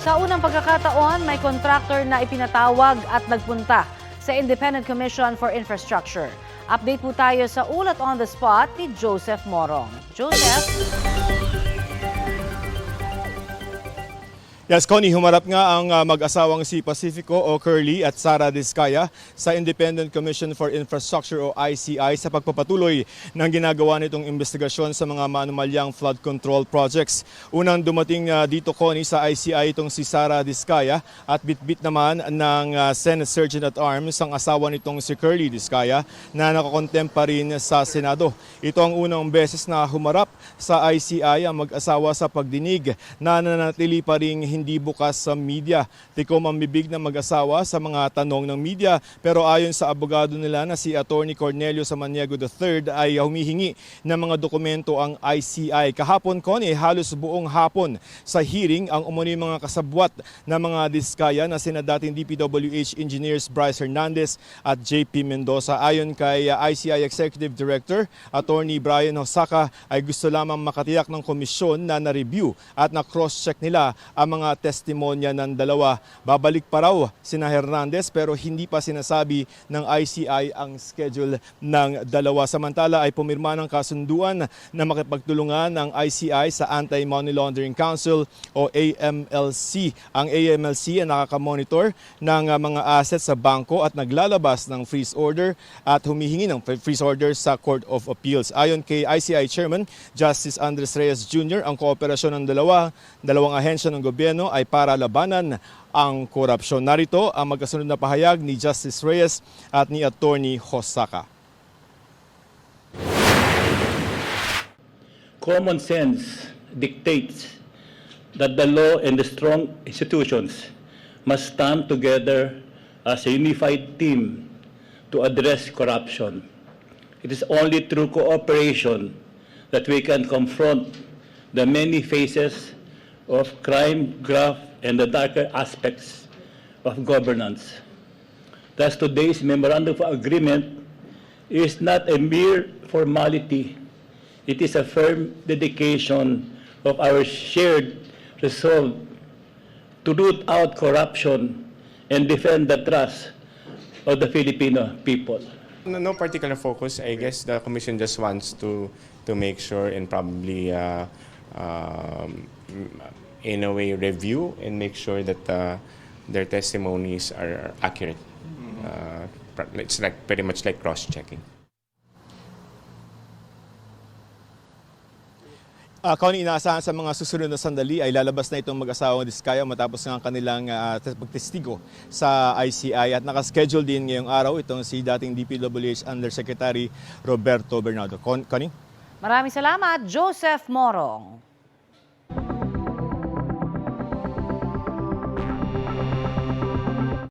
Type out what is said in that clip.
Sa unang pagkakataon, may contractor na ipinatawag at nagpunta sa Independent Commission for Infrastructure. Update po tayo sa ulat on the spot ni Joseph Morong. Joseph? Yes, Connie, humarap nga ang mag-asawang si Pacifico o Curly at Sara Diskaya sa Independent Commission for Infrastructure o ICI sa pagpapatuloy ng ginagawa nitong investigasyon sa mga maanumalyang flood control projects. Unang dumating dito, Connie, sa ICI itong si Sara Diskaya at bitbit naman ng Senate Sergeant at Arms ang asawa nitong si Curly Diskaya na nakakontempt pa rin sa Senado. Ito ang unang beses na humarap sa ICI ang mag-asawa sa pagdinig na nanatili pa rin hindi bukas sa media. Tikom ang bibig ng mag-asawa sa mga tanong ng media, pero ayon sa abogado nila na si Attorney Cornelio Samaniego III ay humihingi ng mga dokumento ang ICI. Kahapon, Connie, halos buong hapon sa hearing ang umano'y mga kasabwat na mga Diskaya na sina dating DPWH engineers Bryce Hernandez at JP Mendoza. Ayon kay ICI Executive Director Attorney Brian Hosaka ay gusto lamang makatiyak ng komisyon na na-review at na-cross-check nila ang mga testimonya ng dalawa. Babalik pa raw sina Hernandez pero hindi pa sinasabi ng ICI ang schedule ng dalawa. Samantala ay pumirma ng kasunduan na makipagtulungan ng ICI sa Anti-Money Laundering Council o AMLC. Ang AMLC ay nakakamonitor ng mga assets sa bangko at naglalabas ng freeze order at humihingi ng freeze order sa Court of Appeals. Ayon kay ICI Chairman Justice Andres Reyes Jr., ang kooperasyon ng dalawang ahensya ng gobyerno ay para labanan ang korupsyon. Narito ang magkasunod na pahayag ni Justice Reyes at ni Attorney Hosaka. Common sense dictates that the law and the strong institutions must stand together as a unified team to address corruption. It is only through cooperation that we can confront the many faces of crime, graft, and the darker aspects of governance. Thus, today's memorandum of agreement is not a mere formality. It is a firm dedication of our shared resolve to root out corruption and defend the trust of the Filipino people. No particular focus. I guess the commission just wants to make sure and probably in a way review and make sure that their testimonies are accurate. It's like pretty much like cross-checking. Connie, inaasahan sa mga susunod na sandali ay lalabas na itong mag-asawang Diskaya matapos ng kanilang pagtestigo sa ICI at nakaschedule din ngayong araw itong si dating DPWH Undersecretary Roberto Bernardo. Connie? Maraming salamat, Joseph Morong.